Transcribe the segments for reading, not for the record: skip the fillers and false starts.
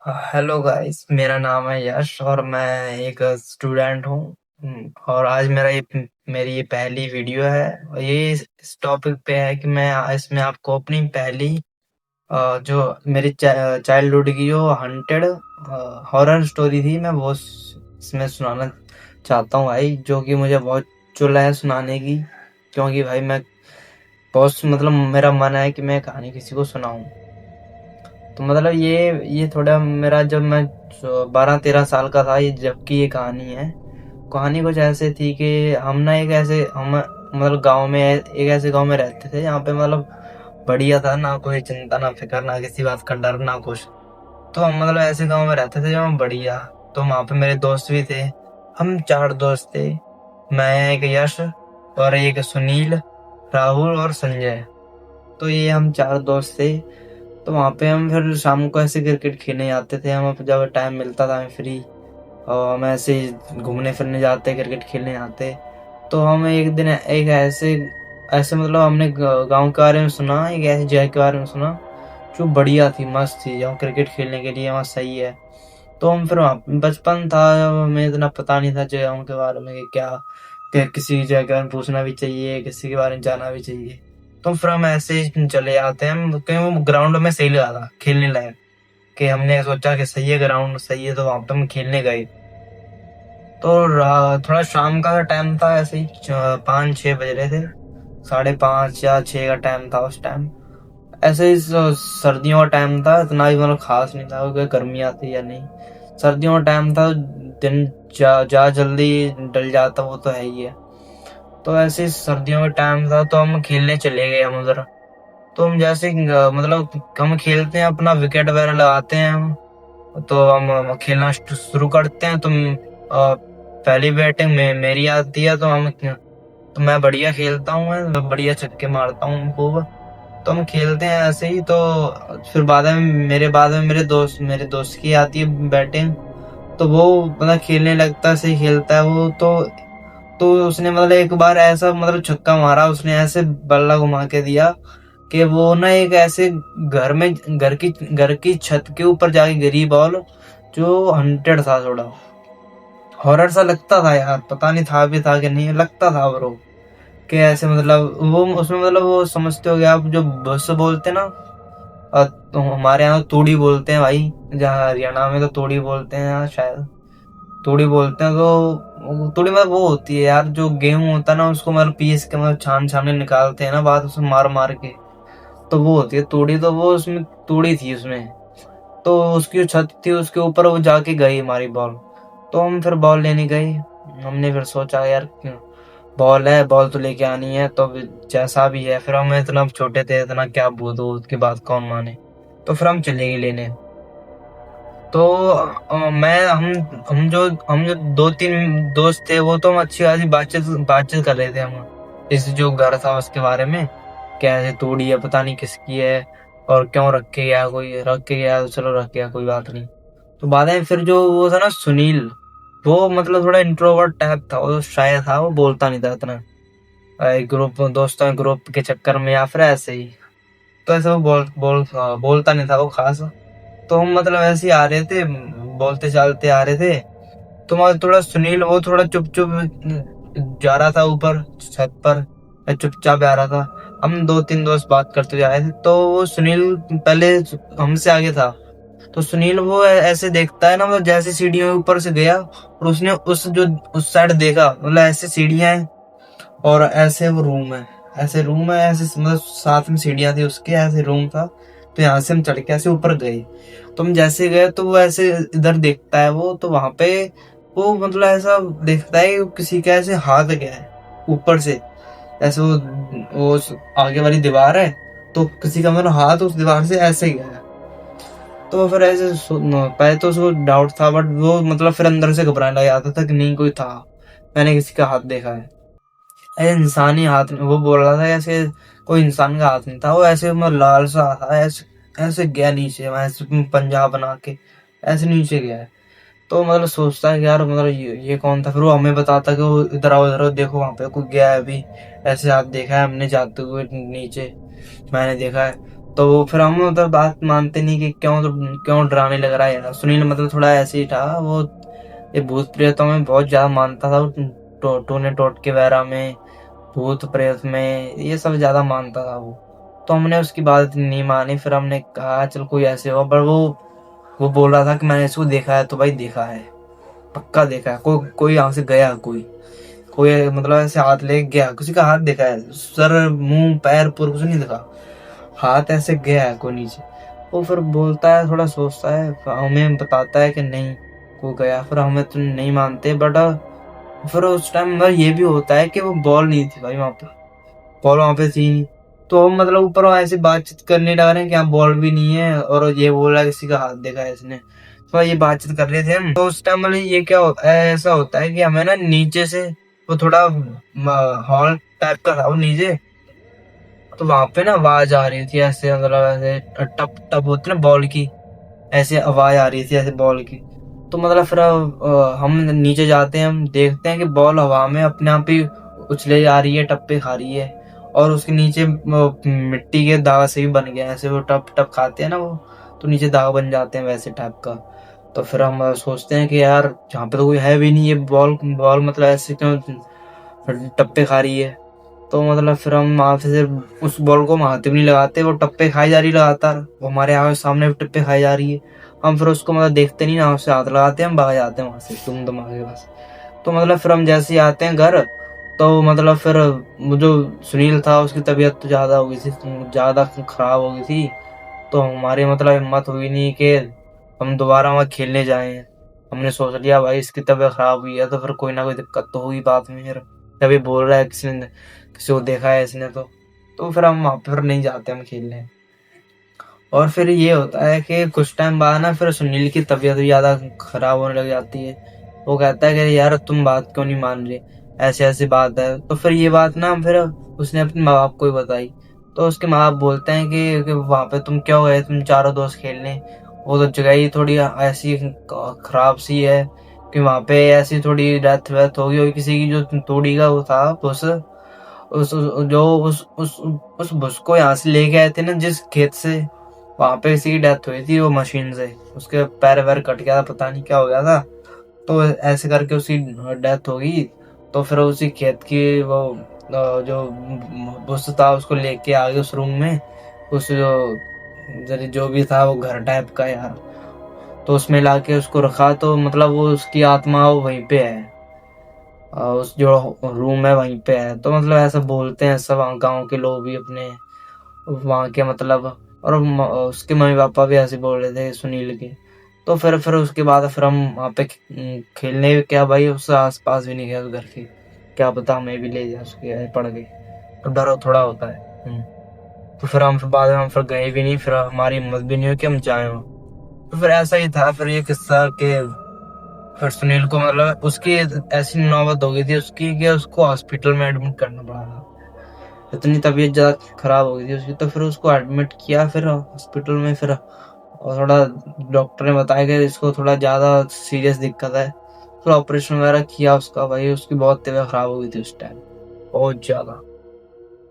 Hello guys, मेरा नाम है यश और मैं एक स्टूडेंट हूँ। और आज मेरी ये पहली वीडियो है और ये इस टॉपिक पे है कि मैं इसमें आपको अपनी पहली जो मेरी चाइल्डहुड की जो हंटेड हॉरर स्टोरी थी मैं वो इसमें सुनाना चाहता हूँ भाई, जो कि मुझे बहुत चुल है सुनाने की। क्योंकि भाई मैं बहुत मतलब मेरा मन है कि मैं कहानी किसी को सुनाऊं। तो मतलब ये थोड़ा मेरा जब मैं 12-13 साल का था, ये जबकि ये कहानी है। कहानी कुछ ऐसे थी कि हम मतलब गांव में एक ऐसे गांव में रहते थे जहाँ पे मतलब बढ़िया था, ना कोई चिंता ना फिक्र ना किसी बात का डर ना कुछ। तो हम मतलब ऐसे गांव में रहते थे जहाँ बढ़िया। तो वहाँ पे मेरे दोस्त भी थे। हम 4 दोस्त थे। मैं, एक यश और एक सुनील, राहुल और संजय। तो ये हम 4 दोस्त थे। तो वहाँ पे हम फिर शाम को ऐसे क्रिकेट खेलने जाते थे। हम जब टाइम मिलता था हमें फ्री, और हम ऐसे ही घूमने फिरने जाते, क्रिकेट खेलने जाते। तो हम एक दिन एक ऐसे ऐसे मतलब हमने गांव के बारे में सुना, एक ऐसी जगह के बारे में सुना जो बढ़िया थी, मस्त थी, जहाँ क्रिकेट खेलने के लिए वहाँ सही है। तो हम फिर वहाँ, बचपन था, हमें इतना पता नहीं था जगहों के बारे में कि क्या, कि किसी जगह के बारे में पूछना भी चाहिए, किसी के बारे में जाना भी चाहिए। तो फिर हम ऐसे ही चले जाते हैं। हम कहीं वो ग्राउंड में सही लगा था खेलने लायक, कि हमने सोचा कि सही है, ग्राउंड सही है, तो वहां पे हम खेलने गए। तो थोड़ा शाम का टाइम था, ऐसे ही 5-6 बज रहे थे, 5:30 या 6 का टाइम था उस टाइम। ऐसे ही सर्दियों का टाइम था, इतना भी मतलब खास नहीं था क्योंकि गर्मी आती या नहीं। सर्दियों का टाइम था, दिन जा जल्दी डल जाता वो तो है ही है। तो ऐसे ही सर्दियों का टाइम था, तो हम खेलने चले गए हम उधर। तो हम जैसे मतलब हम खेलते हैं, अपना विकेट वगैरह लगाते हैं हम। तो हम खेलना शुरू करते हैं। पहली बैटिंग में मेरी आती है, तो मैं बढ़िया खेलता हूँ, मैं बढ़िया छक्के मारता हूँ खूब। तो हम खेलते हैं ऐसे ही। तो फिर बाद में मेरे दोस्त की आती है बैटिंग। तो वो मतलब खेलने लगता है, सही खेलता है वो। तो उसने मतलब एक बार ऐसा मतलब छक्का मारा, उसने ऐसे बल्ला घुमा के दिया कि वो ना एक ऐसे घर की छत के ऊपर जाके गिरी बॉल, जो हंटेड था, थोड़ा हॉरर सा लगता था यार। पता नहीं था भी था कि नहीं, लगता था ब्रो कि ऐसे मतलब वो उसमें मतलब वो समझते हो गया आप, जो बस बोलते हैं ना। तो हमारे यहाँ तोड़ी बोलते हैं भाई, जहाँ हरियाणा में तो तोड़ी बोलते हैं, यहाँ शायद तोड़ी बोलते हैं। तो तोड़ी मतलब वो होती है यार, जो गेहूं होता है ना, उसको मतलब पीस के मतलब छान छान के निकालते हैं ना, बाद उसमें मार मार के। तो वो होती है तोड़ी। तो वो उसमें तोड़ी थी उसमें। तो उसकी जो छत थी उसके ऊपर वो जाके गई हमारी बॉल। तो हम फिर बॉल लेने गए। हमने फिर सोचा यार, बॉल है, बॉल तो लेके आनी है। तो जैसा भी है, फिर हम इतना छोटे थे, इतना क्या भूत उसकी बात कौन माने। तो फिर हम चले गए लेने। तो मैं हम जो 2-3 दोस्त थे, वो तो हम अच्छी खासी बातचीत कर रहे थे हम, इस जो घर था उसके बारे में। कैसे तोड़ी है, पता नहीं किसकी है, और क्यों रख के गया, कोई रख के गया तो चलो रख गया, कोई बात नहीं। तो बाद में फिर जो वो था ना सुनील, वो मतलब थोड़ा इंट्रोवर्ट टाइप था, वो शायद था, वो बोलता नहीं था इतना। एक ग्रुप दोस्तों के ग्रुप के चक्कर में या फिर ऐसे ही। तो ऐसे वो बोलता नहीं था वो खास। तो हम मतलब ऐसे ही आ रहे थे, बोलते चालते आ रहे थे। तो मतलब थोड़ा सुनील वो थोड़ा चुप चुप जा रहा था ऊपर छत पर, चुपचाप आ रहा था। हम 2-3 दोस्त बात करते जा रहे थे, तो वो सुनील पहले हमसे आगे था। तो सुनील वो ऐसे देखता है ना, मतलब जैसे सीढ़ियों के ऊपर से गया, और उसने उस साइड देखा, मतलब ऐसे सीढ़ियां हैं और ऐसे वो रूम है, ऐसे रूम है, ऐसे मतलब साथ में सीढ़ियां थी उसके, ऐसे रूम था। तो यहाँ से हम चढ़ के ऐसे ऊपर गए। तो हम जैसे गए तो वो ऐसे इधर देखता है वो, तो वहां पे वो मतलब ऐसा देखता है कि किसी का ऐसे हाथ गया है ऊपर से। ऐसे आगे वाली दीवार है, तो किसी का मतलब हाथ उस दीवार से ऐसे गया है। तो फिर पहले तो उसको डाउट था, बट वो मतलब फिर अंदर से घबराने लग जाता था कि नहीं कोई था, मैंने किसी का हाथ देखा है। ऐसे इंसानी हाथ नहीं, वो बोल रहा था ऐसे कोई इंसान का हाथ नहीं था, वो ऐसे मतलब लाल सा था, ऐसे ऐसे गया नीचे, ऐसे पंजाब बना के ऐसे नीचे गया है। तो मतलब सोचता है कि यार मतलब ये कौन था। फिर वो हमें बताता कि वो इधर आओ देखो, वहां पे कोई गया है अभी, ऐसे हाथ देखा है हमने जाते हुए नीचे, मैंने देखा है। तो फिर हम मतलब बात मानते नहीं कि क्यों डराने लग रहा है यार। सुनील मतलब थोड़ा ऐसे ही था वो, ये भूत प्रेतों में बहुत ज्यादा मानता था वो। टोने टोटके वगैरह में, भूत प्रेत में ये सब ज्यादा मानता था वो। तो हमने उसकी बात नहीं मानी। फिर हमने कहा चल कोई ऐसे हो, पर वो बोल रहा था कि मैंने इसको देखा है। तो भाई देखा है, पक्का देखा है। कोई कोई यहाँ से गया, कोई कोई मतलब ऐसे हाथ ले गया, किसी का हाथ देखा है, सर मुंह पैर पूरा कुछ नहीं दिखा, हाथ ऐसे गया है कोई नीचे। वो फिर बोलता है, थोड़ा सोचता है, हमें बताता है कि नहीं वो गया। फिर हमें तो नहीं मानते, बट फिर उस टाइम ये भी होता है कि वो बॉल नहीं थी भाई वहां पे, बॉल वहां पे थी नहीं। तो हम मतलब ऊपर ऐसे बातचीत करने लग रहे हैं कि यहाँ बॉल भी नहीं है, और ये बोल रहा है किसी का हाथ देखा है इसने। तो ये बातचीत कर रहे थे हम। तो उस टाइम मतलब ये क्या ऐसा होता है कि हमें ना नीचे से, वो थोड़ा हॉल टाइप का था वो नीचे, तो वहां पे ना आवाज आ रही थी ऐसे, मतलब ऐसे टप टप होती ना बॉल की, ऐसे आवाज आ रही थी ऐसे बॉल की। तो मतलब फिर हम नीचे जाते हैं, हम देखते हैं कि बॉल हवा में अपने आप ही उछले जा रही है, टप्पे खा रही है। और उसके नीचे मिट्टी के दाग से भी बन गया है, ऐसे वो टप टप खाते हैं ना वो, तो नीचे दाग बन जाते हैं वैसे टाइप का। तो फिर हम सोचते हैं कि यार जहाँ पे तो कोई है भी नहीं, ये बॉल बॉल मतलब ऐसे क्यों टप्पे खा रही है। तो मतलब फिर हम वहां से उस बॉल को हम हाथ भी नहीं लगाते, वो टप्पे खाई जा रही लगातार, वो हमारे यहाँ सामने भी टप्पे खाई जा रही है। हम फिर उसको मतलब देखते नहीं ना, उससे हाथ लगाते हैं, हम भाग जाते हैं वहां से तुम दमागे बस। तो मतलब फिर हम जैसे ही आते हैं घर, तो मतलब फिर वो जो सुनील था उसकी तबीयत तो ज्यादा हो गई थी, ज्यादा खराब हो गई थी। तो हमारी मतलब हिम्मत हुई नहीं कि हम दोबारा वहां खेलने जाएं। हमने सोच लिया भाई इसकी तबीयत खराब हुई है तो फिर कोई ना कोई दिक्कत तो होगी बाद में। फिर तभी बोल रहा है किसी ने, किसी को देखा है इसने, तो फिर हम वहां पर नहीं जाते हम खेलने। और फिर ये होता है कि कुछ टाइम बाद ना फिर सुनील की तबीयत भी ज्यादा खराब होने लग जाती है। वो कहता है कि यार तुम बात क्यों नहीं मान रहे, ऐसी ऐसी बात है। तो फिर ये बात ना फिर उसने अपने माँ बाप को ही बताई। तो उसके माँ बाप बोलते हैं कि वहां पे तुम क्यों गए, तुम चारों दोस्त खेलने, वो तो जगह ही थोड़ी ऐसी खराब सी है कि वहां पे ऐसी थोड़ी डेथ वेथ होगी और किसी की, जो तोड़ी का वो था जो उस भुस को यहाँ से लेके आए थे ना जिस खेत से, वहां पे किसी की डेथ हुई थी वो मशीन से, उसके पैर वैर कट गया था, पता नहीं क्या हो गया था। तो ऐसे करके उसकी डेथ हो गई। तो फिर उसी खेत की वो जो भुस था उसको लेके आ गए उस रूम में, उस जो भी था वो घर टाइप का यार, तो उसमें लाके उसको रखा। तो मतलब वो उसकी आत्मा वो वहीं पे है, उस जो रूम है वहीं पे है। तो मतलब ऐसा बोलते हैं सब गांव के लोग भी अपने वहाँ के मतलब, और उसके मम्मी पापा भी ऐसे बोल रहे थे सुनील के। तो फिर उसके बाद फिर हम वहाँ पे खेलने, क्या भाई उससे आस पास भी नहीं गया उस घर के, क्या पता हमें भी ले जाए उसके पड़ गए, तो डर थोड़ा होता है। तो फिर हम फिर बाद में हम फिर गए भी नहीं, फिर हमारी हिम्मत भी नहीं हुई कि हम जाए वहाँ। तो फिर ऐसा ही था फिर ये किस्सा के, फिर सुनील को मतलब उसकी ऐसी नौबत हो गई थी उसकी कि उसको हॉस्पिटल में एडमिट करना पड़ा था, इतनी तबीयत ज्यादा खराब हो गई थी उसकी। तो फिर उसको एडमिट किया फिर हॉस्पिटल में। फिर और थोड़ा डॉक्टर ने बताया कि इसको थोड़ा ज्यादा सीरियस दिक्कत है। फिर ऑपरेशन वगैरह किया उसका, भाई उसकी बहुत तबीयत खराब हो गई थी उस टाइम, बहुत ज्यादा।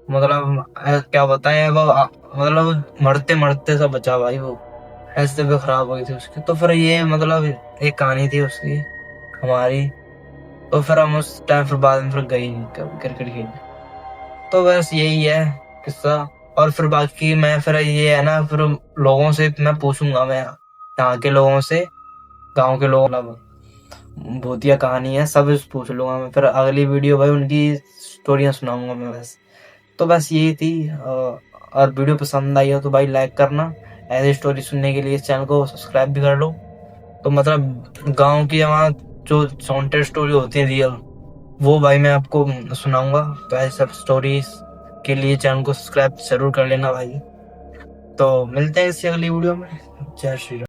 मतलब क्या बताएं वो मतलब मरते मरते सब बचा भाई वो, ऐसे तबीयत खराब हो गई थी उसकी। तो फिर ये मतलब एक कहानी थी उसकी हमारी। तो फिर हम उस टाइम फिर बाद में फिर गए ही नहीं क्रिकेट खेलने। तो बस यही है किस्सा। और फिर बाकी मैं फिर ये है ना, फिर लोगों से मैं पूछूंगा, मैं यहाँ के लोगों से, गांव के लोगों, मतलब भूतिया कहानी है सब पूछ लूंगा मैं। फिर अगली वीडियो भाई उनकी स्टोरियां सुनाऊंगा मैं बस। तो बस यही थी। और वीडियो पसंद आई हो तो भाई लाइक करना, ऐसी स्टोरी सुनने के लिए इस चैनल को सब्सक्राइब भी कर लो। तो मतलब गांव की वहाँ जो सॉन्टेड स्टोरी होती है रियल, वो भाई मैं आपको सुनाऊंगा। तो ऐसे सब स्टोरीज के लिए चैनल को सब्सक्राइब जरूर कर लेना भाई। तो मिलते हैं इसी अगली वीडियो में। जय श्री राम।